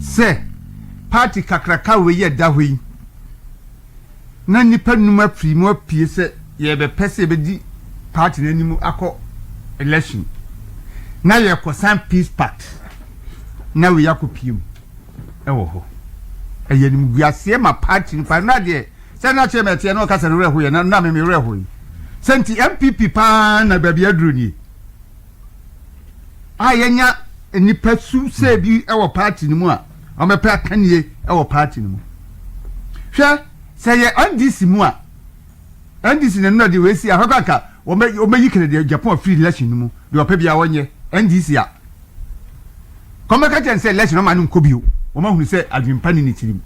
Say party kakraka we ye da hoi na nipa numa primo pie se ye be pese be di party n'animu akọ election na ye ko san peace pact na we yakopiem ewo ho eye ni guase ma party pa na de se na che mete na ka se re ho ye na me re ho senti NPP pa na bia aduru ni ayenya nipa su se bi ewo party ni mu a o me pa kanie ewo party ni mu hwe se ye NDC mu a NDC ne no de we si ahokaka o me yikere de Japan free election ni mu de opa bia wonye NDC a koma ka chen se election ma nu nkobio o ma hunu se adwimpa ni tirim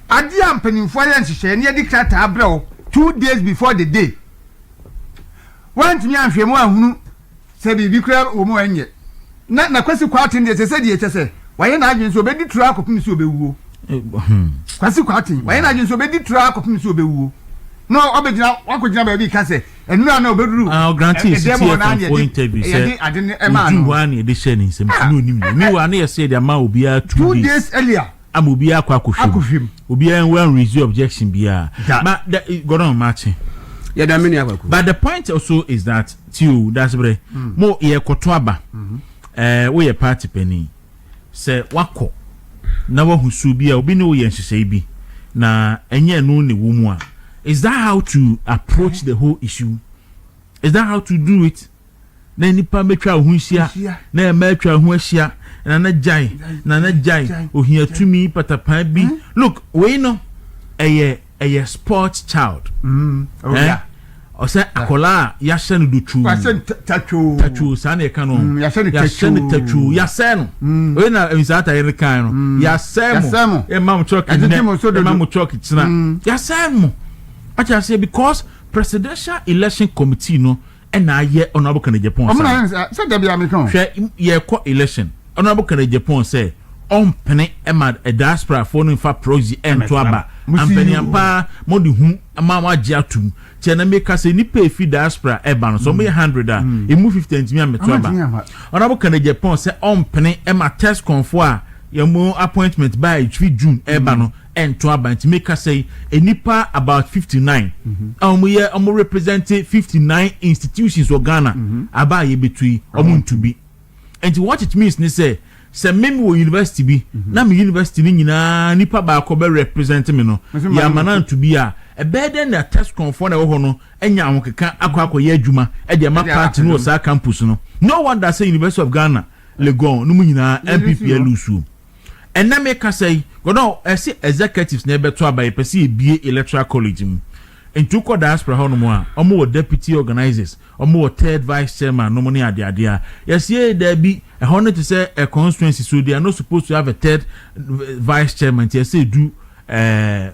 ade ampanimfo ya nhihye ne de krata abrɛw 2 days before the day want me anhwemu ahunu se bibi kra o mo anye na kwasi kwatin de se de yechese waye na adwen so obedi tura akopim so obewuo kwasi kwatin waye na adwen so obedi tura akopim so obewuo no obegina wakogina ba bi ka se enura na obeduru granted for interview say uju one edition in some no nim ni wa na say the ma obia 2 days earlier am obia akwakohwim obia one resume objection bia but go on matching yeah da many akwakohwim. But the point also is that too that's bre mo ye koto aba we ye party penny say wako na wahusu bia obi ne wo ye nhyehyɛ bi na enye no ne wo mu a. Is that how to approach the whole issue? Is that how to do it? Na nipa metwa ho hia na metwa ho ahia na jai ohia tumi patapan bi. Look, we know a sports child. Oh yeah. O say akola ya hye no dotu. Tachu sana e kanu. Ya hye no tachu. Ya se no. We na insata yer kan no. Ya se mo. E mam chok. E mam chok tina. Ya se mo. I say because presidential election committee no and I ye honorable Ken Japan say there be American share ye ko election honorable Ken Japan say on penny emad a diaspora phone fa proxy and to aba ampeni ampa modi hu ama wagia tum che na make say ni pay fi diaspora e ba no so me 100 a e mu 50 ntimi am to aba honorable Ken Japan say on penny ema test confo a ye mo appointment by 3 June e ba no and to about to make us say a nipa about 59 we representing 59 institutions of Ghana about ye between to be and what it means they say meme wo university bi na me university ni nyina nipa ba ko be represent me no ya manan to be a better than test conform na wo no enya ahokeka akwa ye adwuma e de ma party no sa campus no wonder say University of Ghana Legon no mu nyina NPP elusu and na make us say go no see executives na beto abaye pese ebie Electoral College mu entu ko diaspora ho no mo a omo deputy organizers omo third vice chairman no mo ne ade a yes ye there be a honor to say a constituency so they are not supposed to have a third vice chairman yes say do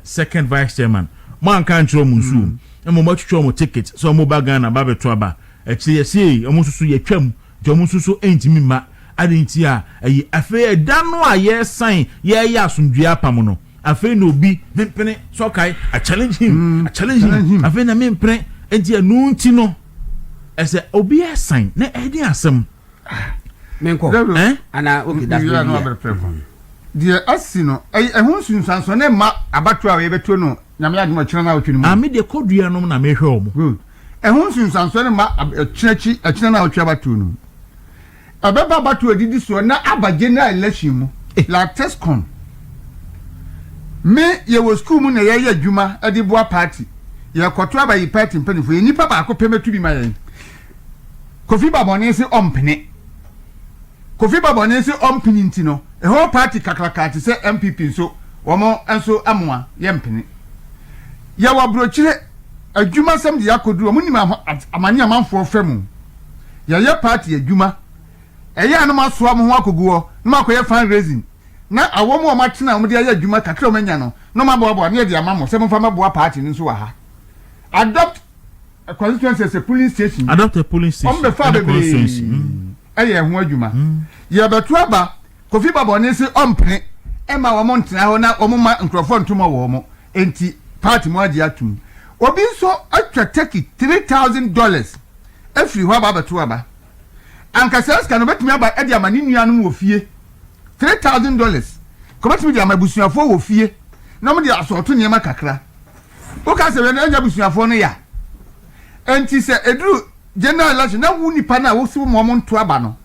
second vice chairman mo an kan tro mu nsu mo twetwo mo ticket so mo ba Ghana ba beto aba e chi yes ye omo susu ye twam jo mo susu entimi ma adenti a afi da no a ye sign ye ya asundua pam no afi no bi pene so kai a challenge him afi na me pene enti anu nti no ese obi e sign na edi asem menko ana okay that's the asino ehun sunsanso ne ma abatu a ye beto no nyame adimo kire na otwenu mu me de kodua no na mehwe omo good ehun sunsanso ne ma kire na otwa abatu no ababa batu odidi so na aba general election mu la tescon me ye wo school mu na ye adwuma ade boa party ye koto aba yi party mpanifo ye nipa ba ko pemetu bi ma ye Kofi Babone se ompene ntino e ho party kakrakati se MPP so womo enso amoa ye mpene ye wa brochire adwuma sam de yakoduru omo nim amani amanfo famu ye party adwuma eya no maso am ho akoguo no makoye fundraising na awomo o matena o de aye adwuma kakra o manya no no maboabo na de amamo se mfa maboa party nso wa ha adopt a constituency as a polling station adopt a polling station on the fa constituency eye ho adwuma ye beto aba Kofi Babone se ompene e ma wo montena ho na omo ma nkrofo ntoma wo mo enti party mo ade atum obi so atwa take $3,000 every ho aba beto aba ankasa ska no betumi aba e de amani nuanom wo fie $3,000 kɔmɛtumi de amabusuafo wɔ fie na mo de asɔɔto nneɛma kakra o ka sɛ wɛn anya busuafo no ya enti sɛ eduru general election na wu nipa na wo si mo nto aba no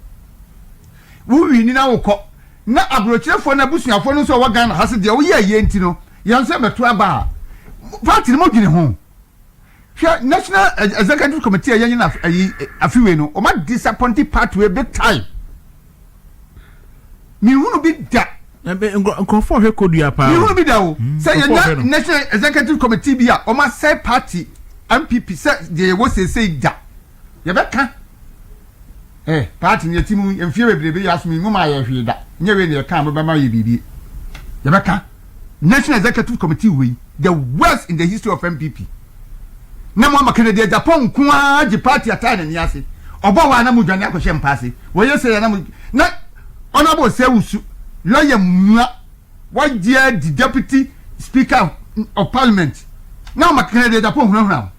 wo wi ni na wo kɔ na aburokyerefo na busuafo no so wɔ Ghana ha se de wo yɛ yɛ enti no yɛn sɛ bɛto aba party no mo dwene ho hwɛ national executive committee yɛn na afiwe no o ma disappointed party big time mi hunu bi da nkrofo hwe kodua pa mi hunu bi da o say yenya national executive committee bi a o ma say party NPP say de wo say da ye be ka party ne timu emfie bebrebe ya asumi mu ma ye hwe da nye we ne ka mo be ma ye bibi ye be ka national executive committee we the worst in the history of NPP na mo makene de Japan kwa ji party atane ni ase obo wa na mu dwane akɔhye mpase wo ye say na mu na honorable Sewusu lawyer Mwa what dear the deputy speaker of parliament now makene de Japan hunahuna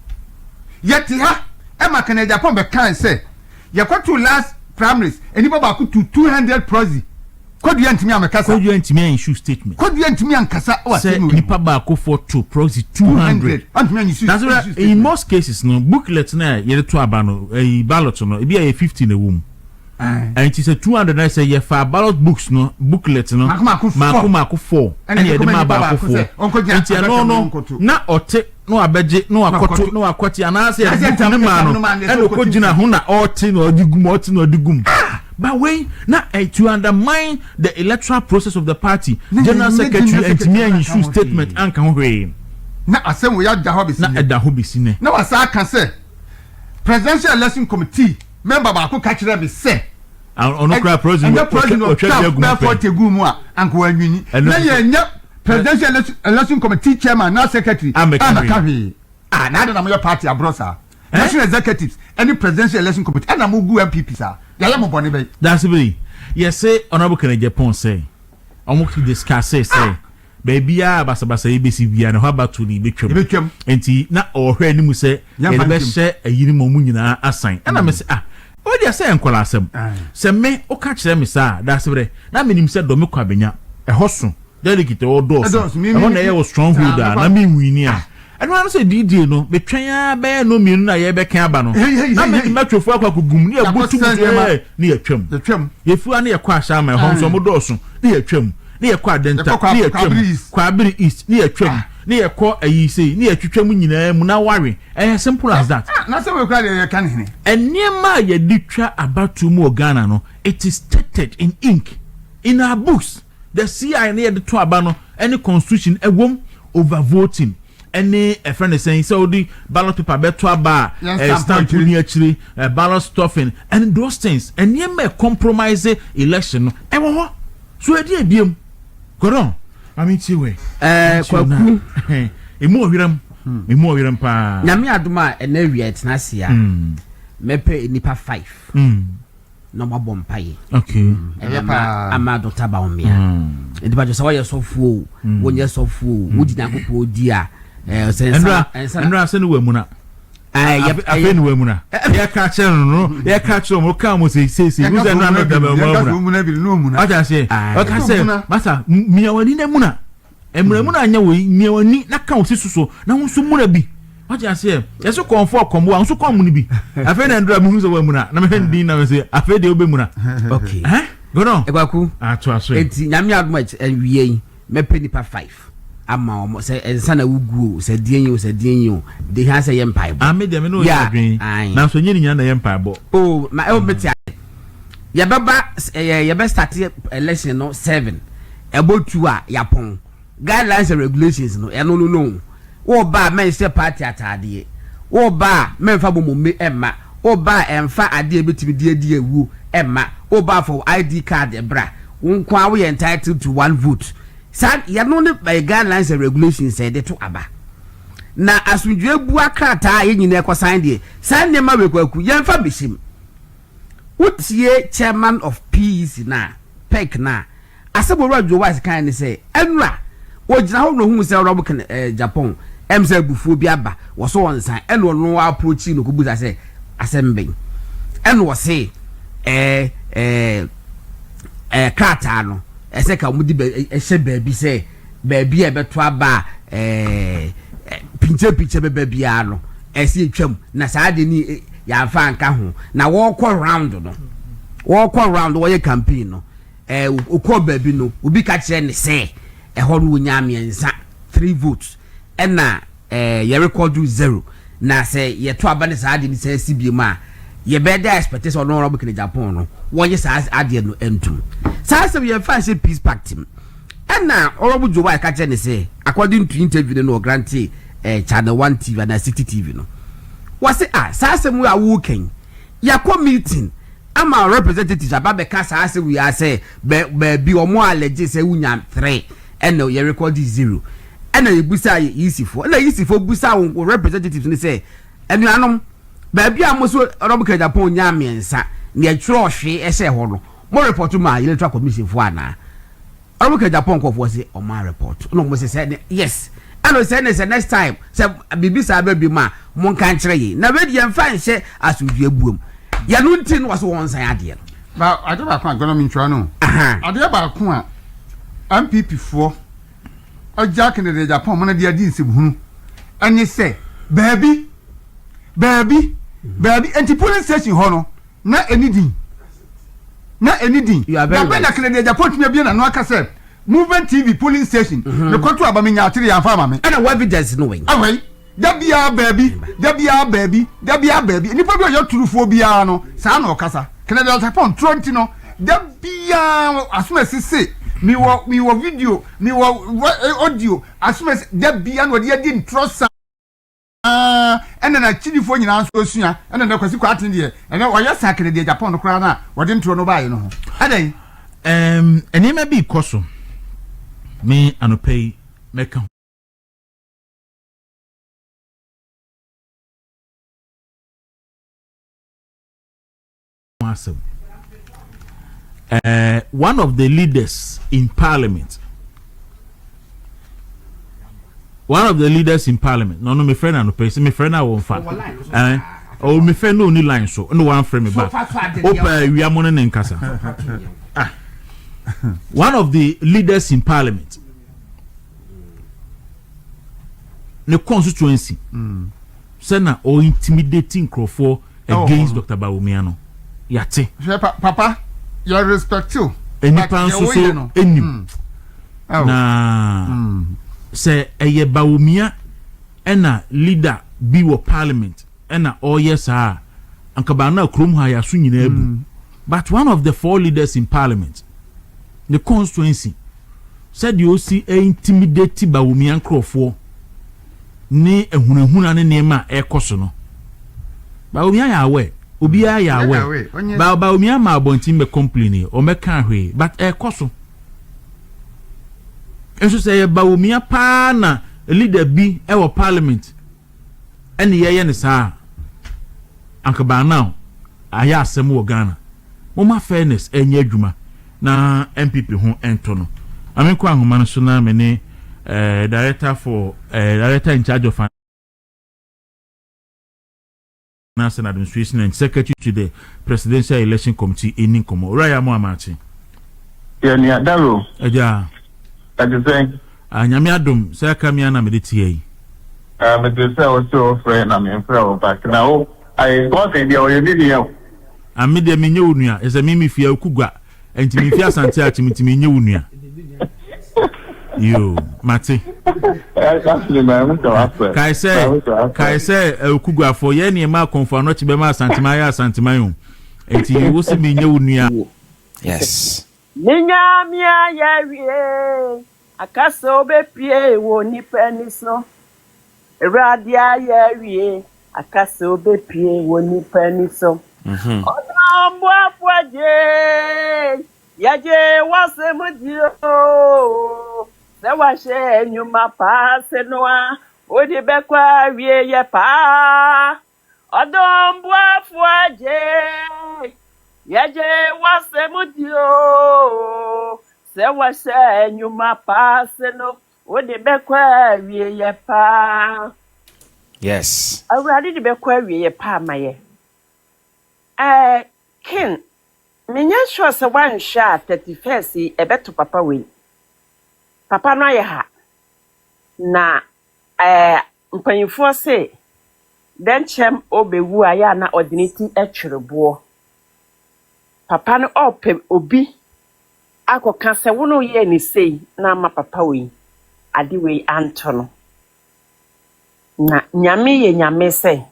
yet ha e makene de Japan be kan say ye kwatu last primaries enipa ba ku 200 proxy kodu yantimi amekasa kodu yantimi an issue statement kodu yantimi ankasa o say enipa ba ku for to proxy 200 antimi an issue that's right in most cases no booklet na ye to aba no ballot no e be 50 na wom and it is a 200 I say for ballot books no booklet no maku 4 and ye de ma ba ku 4 no na ote no abeje no akoto no akwati anase book ne ma no and okogina ho na ote no odigum but when na to undermine the electoral process of the party general secretary and me an issue statement anka ho hwe na asem we ya da ho bisi na eda ho bisi ne na wasa aka say presidential election committee member ba ko ka kire be say ono kra president na fortegu mu a anko wanwini na ye nya presidential election committee chairman na secretary amakawi na da na mo party abrosa national executives any presidential election committee na mo gu MPP sa ya mo bone be that's really yes say honorable Ken Japan say omo to discuss say baby ya basabasa ebesi bia na ho abatu ni betwam enti na ohwe ni mu say ye be hye ayiri mo mu nyina asan na me say o dia say enkola asem se me o ka kire me sa da sebre na menim se do me kwa benya ehoso delicate o do so e na ye o strongholder na me wini a eno an say didi no betwen a be no mienu na ye be kan aba no na me metwofo akwa kugum ni abutu ni yatwam yefu an ye kwa asha ma ho so mo do so ni yatwam ni ye kwa denta ni yatwam kwa abiri east ni yatwam ni ye ko ayi sei ni yatwam nyina mu na ware simple as that na say we kwa de kan hene eniema ye ditwa abatu mu Ghana no it is stated in ink in our books the CI na ye to aba no any constitution ewom over voting any a friend is saying so the ballot paper beto aba stamp ni akiri ballot stuffing and those things eniema compromise election ewo ho so e die biem koron ami tiwe kwaku emu owiram pa nyame adoma ena wiet na sia mepe nipa 5 no mabom paye okay ama Dr. Baumia ediba jo sawa yesofuo wonye sofuo wodi na kopo odi a enra se no wamuna afen wamuna ya ka che no ya ka che mo ka mo se uze na no da wamuna aja se o ka se masa miawani na muna emremu na anya we miawani na ka osisuso na hunsu muna bi aja se yeso konfo kombo hunsu komu ni bi afen na ndra mu so wamuna na me ndi na me se afen de obemuna okay go no egwaku ato aso enti nyame adoma wiye mepe nipa 5 ama omo se ensa na wugu se dienyo de ha se yempai bo ame de me no yadwen na so nyini nya na yempai bo oh ma e obeti ya baba ya be start election no 7 ebotu a yapon guidelines and regulations no eno no wo ba men se party atade wo ba men fa bomo me emma wo ba emfa ade ebetimi die ewu emma wo ba for ID card ebra wonkwa wo entitled to one vote sad ya no ne by guidelines and regulations say de to aba na asundwe bu akrata ye nyina ekosan de san ne ma bekwaku yemfa beshim wotie chairman of PEC na pek na asebo radio wise kan ne say enra wogina ho no hu say Rob Ken Japan emse bufuo bi aba wo so wonsan eno no approach no ko buza say asemben eno wo say krata no ese ka mu di ehye baabi say baabi e beto aba pinche baabi a no ese etwam na saa de ni ya fa anka ho na walk round wo ye campaign no ukọ baabi no obi ka kire ne say ho no wonya amiensa 3 votes na ye record 0 na say ye to aba ne saa de ni say sibie ma ye better expectation no robo kene Japan no wo ye saa ade no entum saa say ye fa say peace pact na robo jowa ka kire ne say according to interview no grantee channel 1 TV and City TV no wase saa say mu awu ken yakọ meeting ama representatives ababe ka saa say we are say be omo allege say wunya 3 and ye record 0 and ye busa yisifo na yisifo busa wo representatives ni say enuanom baabi amoso robo ka Japan nya amiensa na ye twro hwe ehye ho no mo report ma Electoral Commission fo ana robo ka Japan ko fo say o ma report no mo say yes ano say next time say bibisa baabi ma mo kan kire yi na we dey mfa nhye asudue buom ya no ntin was won san ade ba ade ba kwa gono mintwa no ade ba kwa MPP fo aja kenede Japan mo na dia di nsebhunu anye say baabi anti police station ho no na anything na kenede Japan tumi bia na no aka say movement TV polling station the control abamenya atire ya fa mame and evidence no way away dabia baby ni probably your turufo bia no sa na okasa kenede Japan 20 no dabia asuma sese mi wo video mi wo audio asuma dabia no de di ntrosa ena na chidifo nyina so osua ena na kwasi kwa atende ena oya sa kenede Japan no kra na wode ntro no bae no ho adan enema bi koso me anopay meka one of the leaders in parliament no me friend anopay say me friend na won fa o me friend no ni line so no one frame me back open wi amone ne nkasa one of the leaders in parliament the constituency sena or intimidating Crawford against Dr. Bawumiano yate papa your respect you any pan so enim na say eye Bawumia ena leader bi wo parliament ena yes anka ba na krom ha ya so nyina abu but one of the 4 leaders in parliament the constituency said you see intimidate Bawumia Crawford ni ehunahuna ne nema ekoso no Bawumia ya awe obi ya awe Bawumia ma abontin be complain o meka hwe but ekoso enso say Bawumia pa na leader bi e wo parliament ene ye ne saa anka ba now aya asem wo Ghana mo ma fairness enye adwuma na MPP ho ento no amenko ahoma no so na me ne director in charge of National Administration and Secretary to the Presidential Election Committee in Ninkomo. Raya Moamachi. Yeah, Daro. Eja. That is saying. Nyame adom say kamia na mediti me dey say also friend na me friend back now. I got in there you need you. Amede me nye onua, ese me fia okugwa. Enti me fia asante achi me nye onua. Yo, Mati. Kai say okugwa for ye ni ma konfo no chibe ma asantima ya asantima yo. Enti wo se me nye onua. Yes. Ninya mia ya wie. Akasa obepie wo nipa ni so. Eradia ya wie. Akasa obepie wo nipa ni so. Otambo afaje. Yaje wase mudio. Se washe nyuma pase noa. Odi bekwa wie ye pa. Otambo afaje. Yaje wase mudio. Se washe nyuma pase no. Odi bekwa wie ye pa. Yes. Awurade de bekwa wie ye pa maye. Ken menya sure se wan sha 31st ebeto papa we papa no aye ha na mpanyimfo se den chem obewu aya na ordinity etwerebo papa no ope obi akoka se wono ye ni sei na ma papa we ade we anto na nyame ye nyame se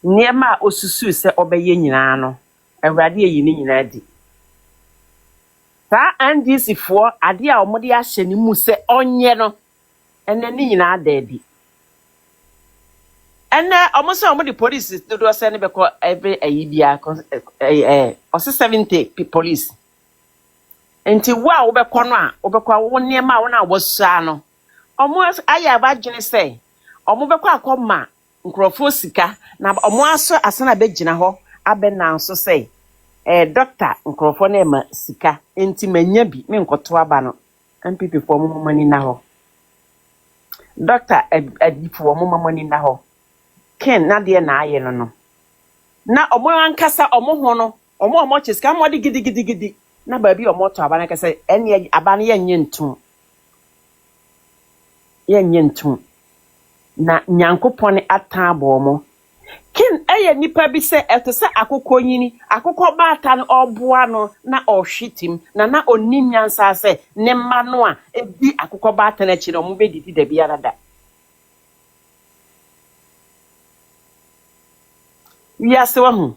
niema osusu se obeye nyina no awurade yi ni nyina di sa NDC fo ade a omode ahye ni mu se onye no ene ni nyina adaadi ene omoso omode police dodo se ne beko every ayibia ose 70 police enti wa wo beko no a wo beko wo niema wo na wo sua no omo aya abadwene se omo beko akoma nkrofo sika na omo aso asana begina ho abena nso say doctor nkrofo na ma sika enti manya bi me nkoto aba no NPP fo mo mani na ho doctor adifo mo mani na ho ken na de na aye no na omo ankasa omo ho no omo chesika mo de gidi na ba bi omo to aba na kase ene aba na ye nyentum na nyankopon atabo mo kin eye nipa bi se etese akokọ yini akokọ baata no oboa no na ohwitim na onimyansa se ne mma no a ebi akokọ baata na chi no mo bedidi da biara da wiase wa hu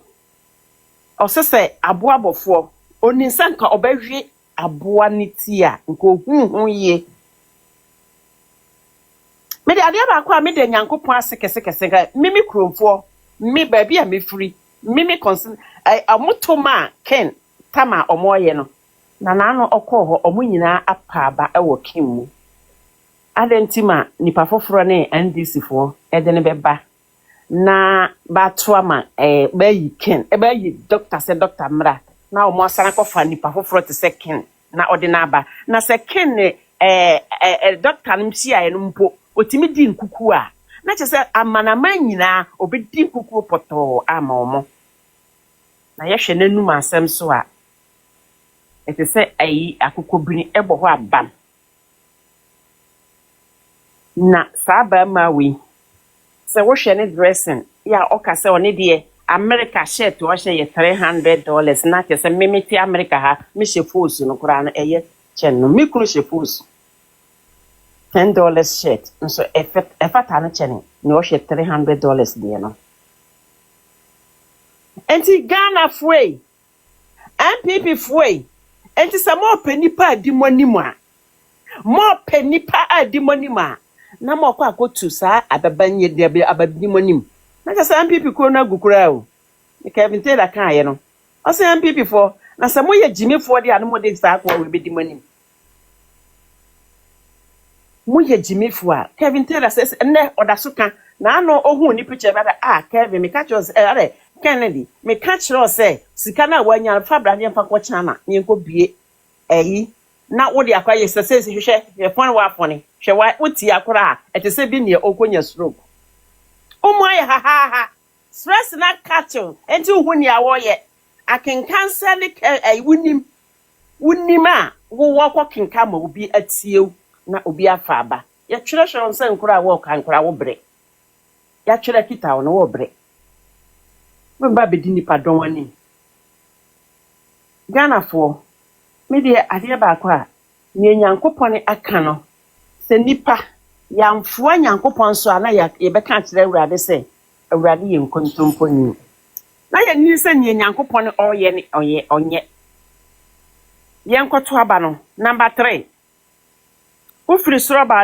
osese aboa bofo oninsa nka obahwe aboa niti a nka ohunhun ye me de ade ba kwa me de nyankopon asekese ga mimi kromfo mi baabi a me free mimi concern amotoma ken tama omoye no na no okọ ho omo nyina apaba ewo kimmu adentima nipa foforo ne NDC fo edene beba na batwama bayi ken bayi doctor se doctor mra na omo asana kofa nipa foforo te se ken na odinaba na se ken ne doctor nimsi aye no mpo otimi di nkuku a na chese amanama nyina obedi nkuku poto ama omo na yehwe nanum asem so a etese ayi akokobini ebo ho abam na saba mawi se wo hwe ne dressing ya okase one de America shirt wo hwe ye $300 na chese memeti America ha me shefosu no kura no eye chen no me kuru shefosu $10 shirt nso efata no chene ni o hwe $300 de no enti Ghana fue NPP fue enti sa mo penipa adimonimu a mo penipa adimonimu a na mo kwa akotu sa ababanye de abadimonimu na sa NPP ko na gukura o e Kevin Taylor kan aye no o sa NPP fo na sa mo ye jimefo de anu mo de sa akwa we bedimonimu muye jimifu a Kevin Taylor says enne odasuka na ano ohu ni picture bada Kevin me catch us Kennedy me catch us sika na wanya fabra ne mfa ko chana ne nko bie eyi na wo de akwa yes say hwehwe ye fon wa fone hwe wa uti akora etese bi ne okonya stroke omo aye ha stress na catch enti hu ne awo ye akenkansa ne wunim a wo wo kenka ma obi atiew na obi afa aba ya twere hwe nsa nkura wo kan nkura wo bre ya twere kita wo no wo bre mba be di nipa don wani Ghana fo me de ade ba akwa ne nyankopon aka no se nipa ya mfo nyankopon so ana ya be ka kire awurade se awurade ye nkontompo ni na ya ni se ne nyankopon oye ni onye ye nkoto aba no number 3 ufiri soro ba